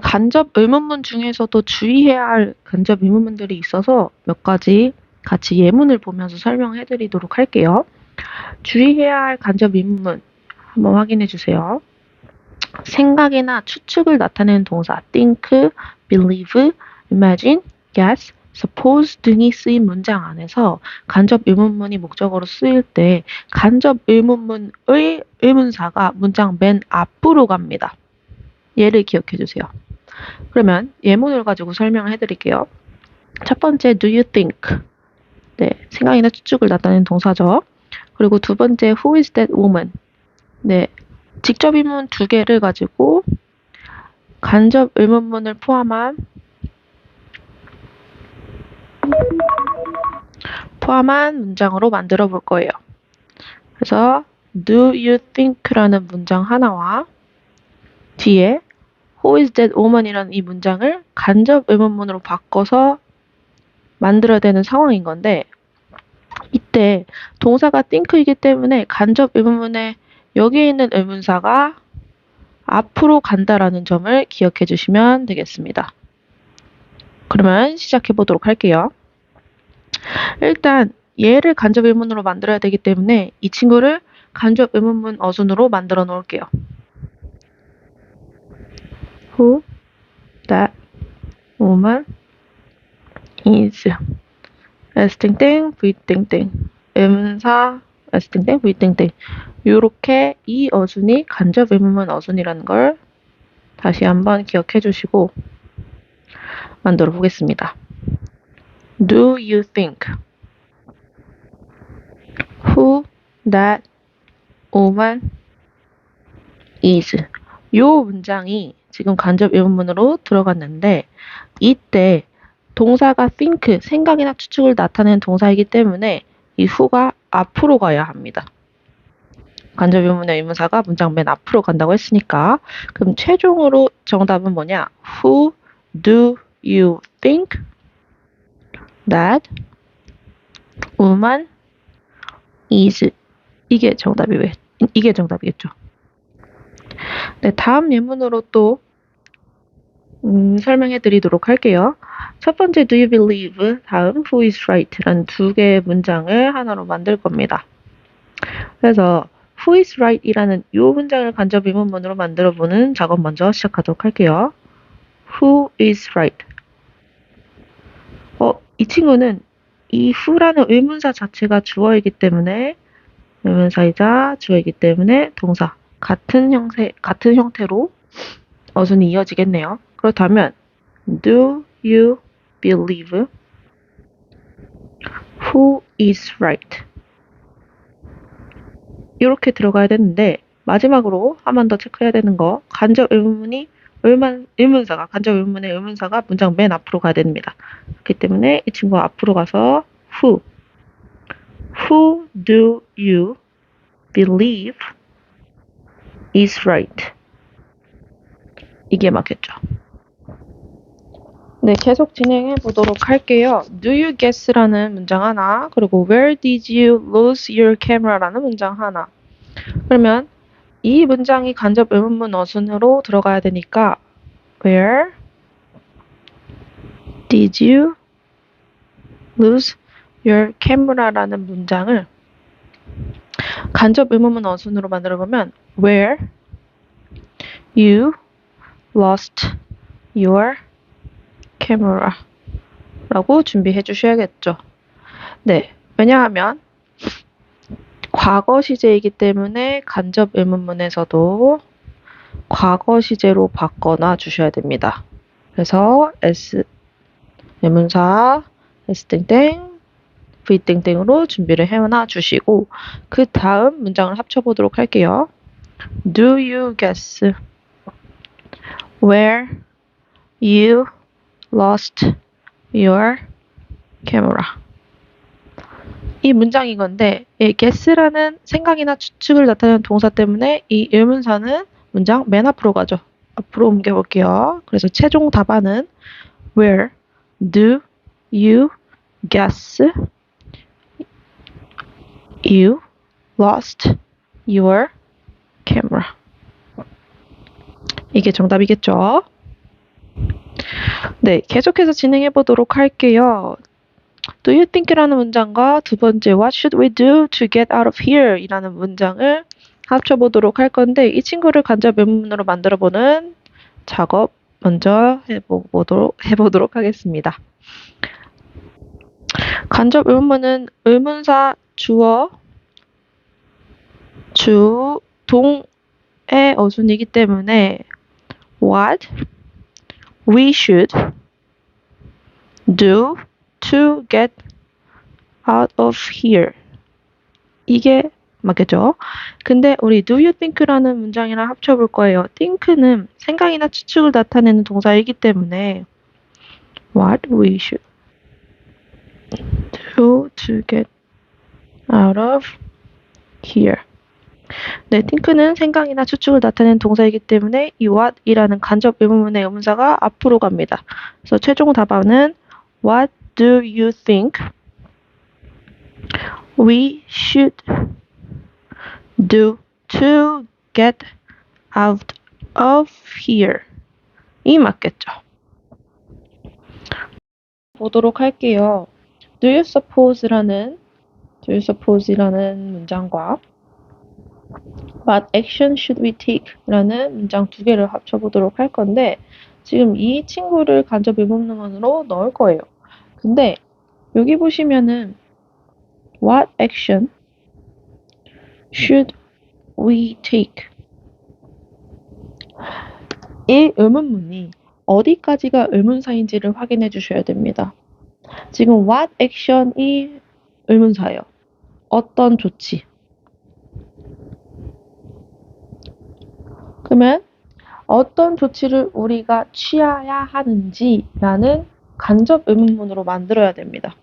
간접 의문문 중에서도 주의해야 할 간접 의문문들이 있어서 몇 가지 같이 예문을 보면서 설명해 드리도록 할게요. 주의해야 할 간접 의문문 한번 확인해 주세요. 생각이나 추측을 나타내는 동사 think, believe, imagine, guess, suppose 등이 쓰인 문장 안에서 간접 의문문이 목적어로 쓰일 때 간접 의문문의 의문사가 문장 맨 앞으로 갑니다. 예를 기억해 주세요. 그러면 예문을 가지고 설명을 해드릴게요. 첫 번째, do you think? 네, 생각이나 추측을 나타내는 동사죠. 그리고 두 번째, who is that woman? 네, 직접 의문 두 개를 가지고 간접 의문문을 포함한 문장으로 만들어 볼 거예요. 그래서 do you think라는 문장 하나와 뒤에 who is that woman이라는 이 문장을 간접 의문문으로 바꿔서 만들어야 되는 상황인 건데 이때 동사가 think이기 때문에 간접 의문문에 여기에 있는 의문사가 앞으로 간다라는 점을 기억해 주시면 되겠습니다. 그러면 시작해 보도록 할게요. 일단 얘를 간접 의문으로 만들어야 되기 때문에 이 친구를 간접 의문문 어순으로 만들어 놓을게요. Who that woman is S땡땡 V땡땡 의문사 S땡땡 V땡땡 요렇게 이 어순이 간접 의문문 어순이라는 걸 다시 한번 기억해 주시고 만들어 보겠습니다. Do you think who that woman is? 요 문장이 지금 간접 의문문으로 들어갔는데 이때 동사가 think, 생각이나 추측을 나타내는 동사이기 때문에 이 who가 앞으로 가야 합니다. 간접 의문문의 의문사가 문장 맨 앞으로 간다고 했으니까 그럼 최종으로 정답은 뭐냐? Who do you think that woman is? 이게 정답이겠죠. 네, 다음 예문으로 또 설명해 드리도록 할게요. 첫 번째 do you believe, 다음 who is right 라는 두 개의 문장을 하나로 만들 겁니다. 그래서 who is right 이라는 이 문장을 간접 의문문으로 만들어 보는 작업 먼저 시작하도록 할게요. Who is right? 이 친구는 이 who라는 의문사 자체가 주어이기 때문에 의문사이자 주어이기 때문에 동사 같은 형태로 어순이 이어지겠네요. 그렇다면 do you believe who is right? 이렇게 들어가야 되는데 마지막으로 한 번 더 체크해야 되는 거 간접 의문문의 의문사가 문장 맨 앞으로 가야 됩니다. 그렇기 때문에 이 친구가 앞으로 가서 who do you believe is right? 이게 맞겠죠. 네, 계속 진행해 보도록 할게요. Do you guess라는 문장 하나, 그리고 Where did you lose your camera라는 문장 하나. 그러면 이 문장이 간접 의문문 어순으로 들어가야 되니까 Where did you lose your camera라는 문장을 간접 의문문 어순으로 만들어 보면 Where you lost your camera 라고 준비해 주셔야겠죠. 네, 왜냐하면 과거 시제이기 때문에 간접 의문문에서도 과거 시제로 바꿔놔 주셔야 됩니다. 그래서 S 의문사 S땡땡 V땡땡으로 준비를 해놔 주시고 그 다음 문장을 합쳐보도록 할게요. Do you guess where you lost your camera? 이 문장인 건데 이 guess라는 생각이나 추측을 나타내는 동사 때문에 이 의문사는 문장 맨 앞으로 가죠. 앞으로 옮겨볼게요. 그래서 최종 답안은 Where do you guess you lost your camera? 이게 정답이겠죠. 네, 계속해서 진행해 보도록 할게요. Do you think이라는 문장과 두 번째 What should we do to get out of here? 이라는 문장을 합쳐보도록 할 건데 이 친구를 간접 의문문으로 만들어보는 작업 먼저 해보도록 하겠습니다. 간접 의문문은 의문사 주어, 주, 동의 어순이기 때문에 What we should do to get out of here. 이게 맞겠죠? 근데 우리 do you think라는 문장이랑 합쳐볼 거예요. think는 생각이나 추측을 나타내는 동사이기 때문에 what we should do to get out of here. 네, think는 생각이나 추측을 나타내는 동사이기 때문에 이 what이라는 간접 의문문의 의문사가 앞으로 갑니다. 그래서 최종 답안은 What do you think we should do to get out of here? 이 맞겠죠? 보도록 할게요. Do you suppose라는 문장과 What action should we take? 라는 문장 두 개를 합쳐보도록 할 건데 지금 이 친구를 간접 의문문으로 넣을 거예요. 근데 여기 보시면은 What action should we take? 이 의문문이 어디까지가 의문사인지를 확인해 주셔야 됩니다. 지금 what action이 의문사예요. 어떤 조치. 그러면 어떤 조치를 우리가 취해야 하는지라는 간접 의문문으로 만들어야 됩니다.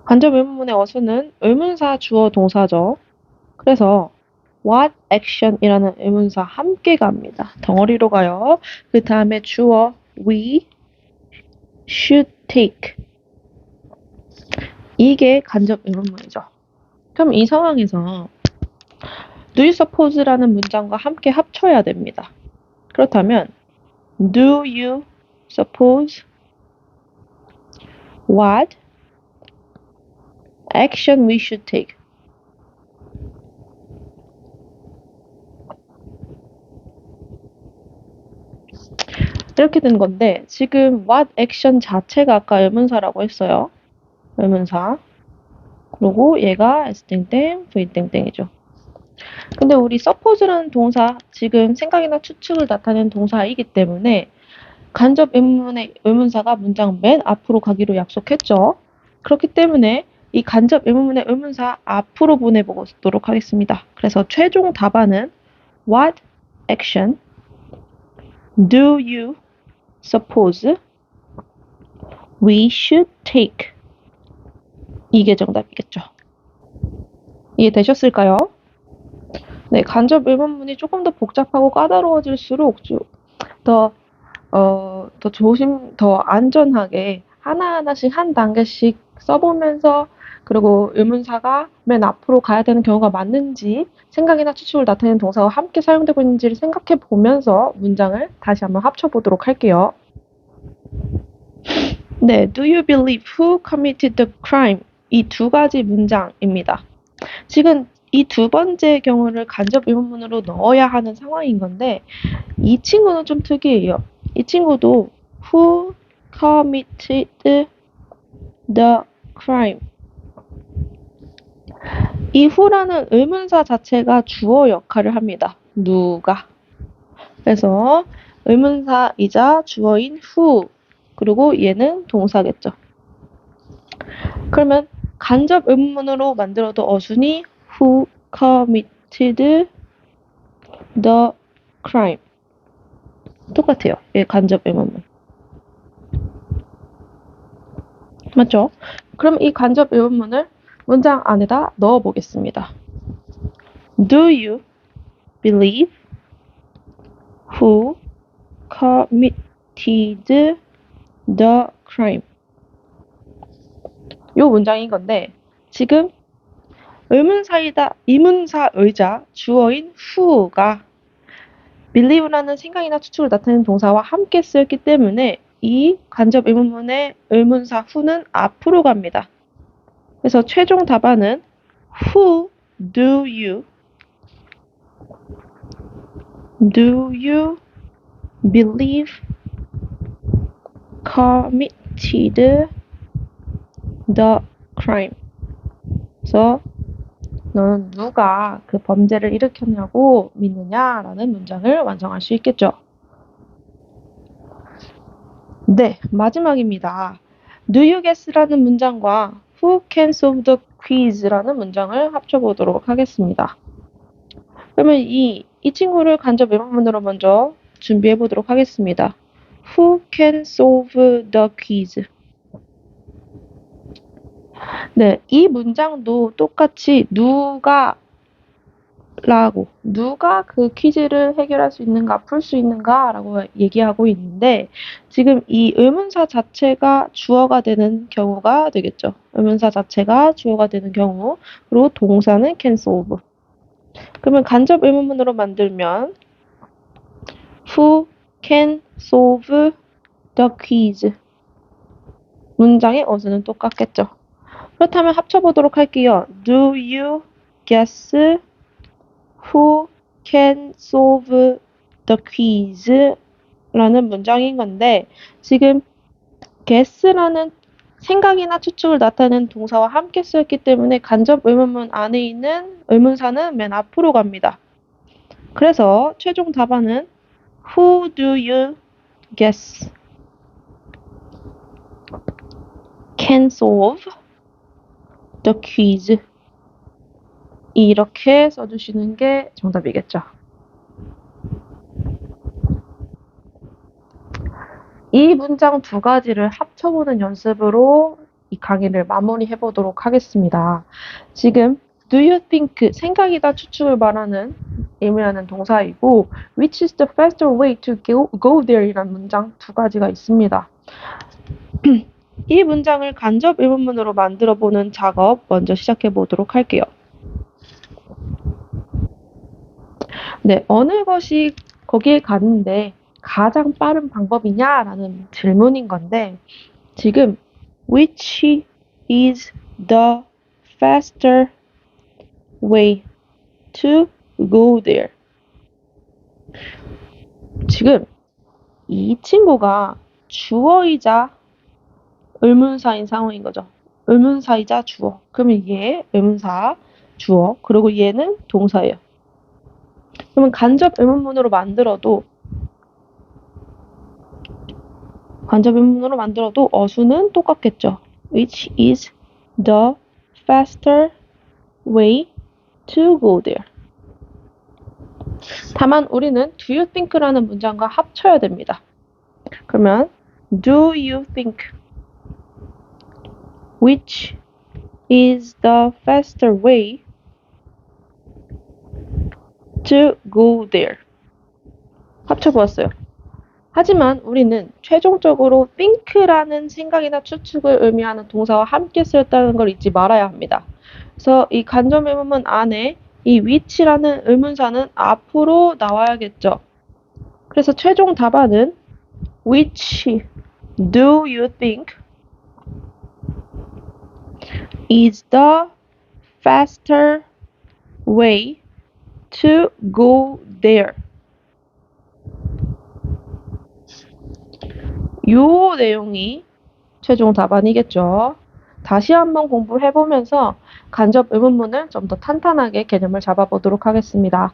간접 의문문의 어순은 의문사, 주어, 동사죠. 그래서 what action이라는 의문사 함께 갑니다. 덩어리로 가요. 그 다음에 주어 we should take. 이게 간접 의문문이죠. 그럼 이 상황에서 do you suppose라는 문장과 함께 합쳐야 됩니다. 그렇다면 do you suppose what action we should take? 이렇게 된 건데 지금 what action 자체가 아까 의문사라고 했어요. 의문사. 그리고 얘가 S 땡땡 V 땡땡이죠. 근데 우리 suppose라는 동사 지금 생각이나 추측을 나타내는 동사이기 때문에 간접 의문문의 의문사가 문장 맨 앞으로 가기로 약속했죠. 그렇기 때문에 이 간접 의문문의 의문사 앞으로 보내보도록 하겠습니다. 그래서 최종 답안은 What action do you suppose we should take? 이게 정답이겠죠. 이해되셨을까요? 네, 간접 의문문이 조금 더 복잡하고 까다로워질수록 더 안전하게 하나하나씩 한 단계씩 써보면서 그리고 의문사가 맨 앞으로 가야 되는 경우가 맞는지 생각이나 추측을 나타내는 동사와 함께 사용되고 있는지를 생각해 보면서 문장을 다시 한번 합쳐보도록 할게요. 네, do you believe who committed the crime? 이 두 가지 문장입니다. 지금 이 두 번째 경우를 간접 의문문으로 넣어야 하는 상황인 건데 이 친구는 좀 특이해요. 이 친구도 who committed the crime. 이 who라는 의문사 자체가 주어 역할을 합니다. 누가. 그래서 의문사이자 주어인 who. 그리고 얘는 동사겠죠. 그러면 간접 의문문으로 만들어도 어순이 who committed the crime. 똑같아요. 얘 간접 의문문. 맞죠? 그럼 이 간접 의문문을 문장 안에다 넣어 보겠습니다. Do you believe who committed the crime? 요 문장인 건데 지금 의문사이자 주어인 who가 believe라는 생각이나 추측을 나타내는 동사와 함께 쓰였기 때문에 이 간접 의문문의 의문사 who는 앞으로 갑니다. 그래서 최종 답안은 Who do you believe committed the crime? 그래서 너는 누가 그 범죄를 일으켰냐고 믿느냐라는 문장을 완성할 수 있겠죠. 네, 마지막입니다. Do you guess라는 문장과 Who can solve the quiz라는 문장을 합쳐보도록 하겠습니다. 그러면 이 친구를 간접 의문문으로 먼저 준비해 보도록 하겠습니다. Who can solve the quiz? 네, 이 문장도 똑같이 누가 그 퀴즈를 해결할 수 있는가, 풀 수 있는가 라고 얘기하고 있는데 지금 이 의문사 자체가 주어가 되는 경우가 되겠죠. 의문사 자체가 주어가 되는 경우, 그리고 동사는 can solve. 그러면 간접 의문문으로 만들면 Who can solve the quiz? 문장의 어순은 똑같겠죠. 그렇다면 합쳐보도록 할게요. Do you guess who can solve the quiz? 라는 문장인 건데 지금 guess라는 생각이나 추측을 나타내는 동사와 함께 쓰였기 때문에 간접 의문문 안에 있는 의문사는 맨 앞으로 갑니다. 그래서 최종 답안은 Who do you guess can solve the quiz? 이렇게 써주시는 게 정답이겠죠. 이 문장 두 가지를 합쳐보는 연습으로 이 강의를 마무리해 보도록 하겠습니다. 지금 do you think, 생각이다 추측을 말하는 의미하는 동사이고 which is the faster way to go there 이란 문장 두 가지가 있습니다. 이 문장을 간접 의문문으로 만들어 보는 작업 먼저 시작해 보도록 할게요. 네, 어느 것이 거기에 가는데 가장 빠른 방법이냐라는 질문인 건데 지금 which is the faster way to go there? 지금 이 친구가 주어이자 의문사인 상황인 거죠. 의문사이자 주어. 그러면 얘 의문사, 주어, 그리고 얘는 동사예요. 그러면 간접 의문문으로 만들어도 어수는 똑같겠죠. Which is the faster way to go there? 다만 우리는 do you think라는 문장과 합쳐야 됩니다. 그러면 do you think which is the faster way to go there? 합쳐보았어요. 하지만 우리는 최종적으로 think라는 생각이나 추측을 의미하는 동사와 함께 쓰였다는 걸 잊지 말아야 합니다. 그래서 이 간접 의문문 안에 이 which라는 의문사는 앞으로 나와야겠죠. 그래서 최종 답안은 which do you think is the faster way to go there? 요 내용이 최종 답안이겠죠. 다시 한번 공부를 해보면서 간접 의문문을 좀 더 탄탄하게 개념을 잡아보도록 하겠습니다.